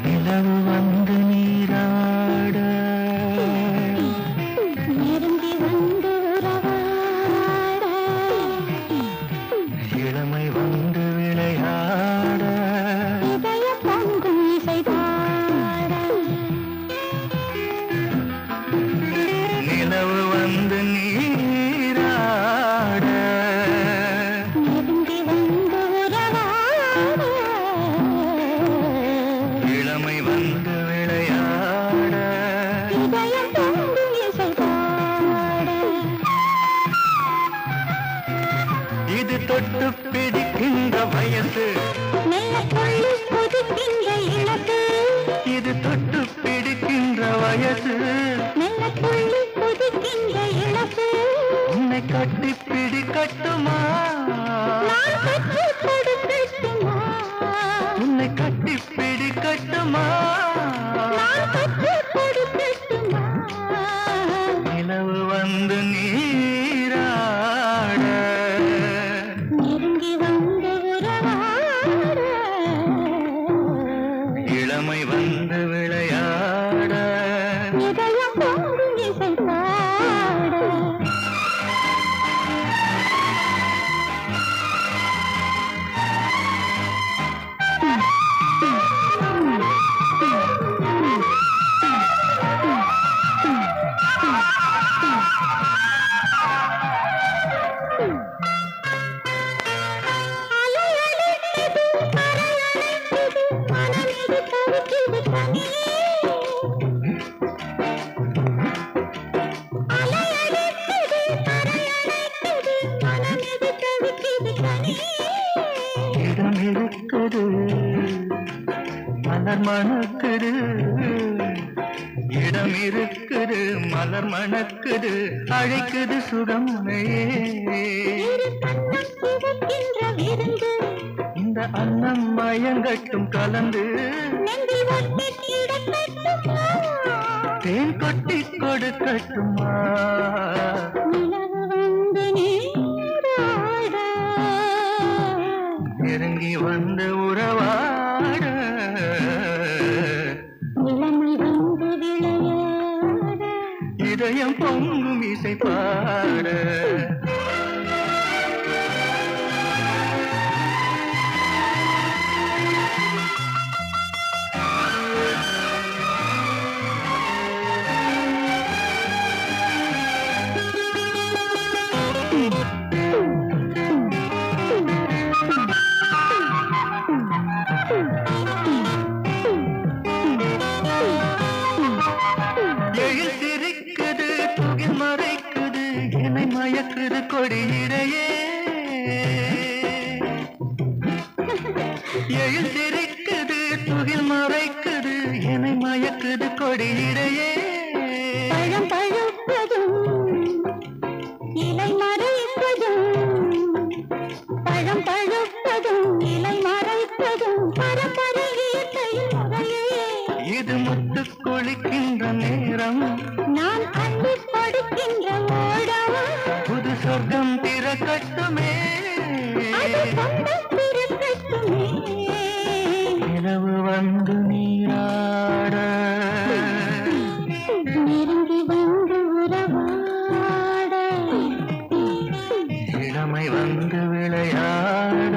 நிலவு வந்து நீராட நெருங்கி வந்து உறவாட இளமை வந்து விளையாட இதய பொங்கும் இசைபாட நிலவு வந்து நீராட நெருங்கி வந்து உறவாட இளமை வந்து விளையாட இதயம் பொங்கும் இசைபாட இது தொட்டு பிடிக்கின்ற வயசு மெல்ல கொள்ளி கொதிக்கின்ற இலக்கு இது தொட்டு பிடிக்கின்ற வயசு மெல்ல கொள்ளி கொதிக்கின்ற இலக்கு உன்னை கட்டி பிடிக்கட்டுமா நான் கட்டி கொடுக்கட்டுமா உன்னை கட்டி பிடிக்கட்டுமா நான் கட்டி கொடுக்கட்டுமா நிலவு வந்து நீராட நெருங்கி வந்து உறவாட இளமை வந்து விளையாட இதயம் பொங்கும் இசைபாட இடம் இருக்குது மலர் மணக்குது இடம் இருக்குது மலர் மணக்குது அழைக்குது சுகமுனையே இந்த அன்னம் மயங்கட்டும் கலந்து தேன் கொட்டி கொடுக்கட்டுமா நெருங்கி வந்து உறவாட இளமை வந்து விளையாட இதயம் பொங்கும் இசைபாட எழில் சிரிக்குது துகில் மறைக்குது என்னை மயக்குது கொடியிடையே எழில் சிரிக்குது துகில் மறைக்குது என்னை மயக்குது கொடியிடையே பழம் பழுப்பதும் இலை மறைப்பதும் பழம் பழுப்பதும் இலை மறைப்பதும் பரம்பரை இயற்கையின் முறையே இது முத்து குளிக்கின்ற நேரம் நான் அள்ளி கொடுக்கின்ற ஓடம் புது சொர்க்கம் திறக்கட்டுமே நிலவு வந்து நீராட நெருங்கி வந்து உறவாட இளமை வந்து விளையாட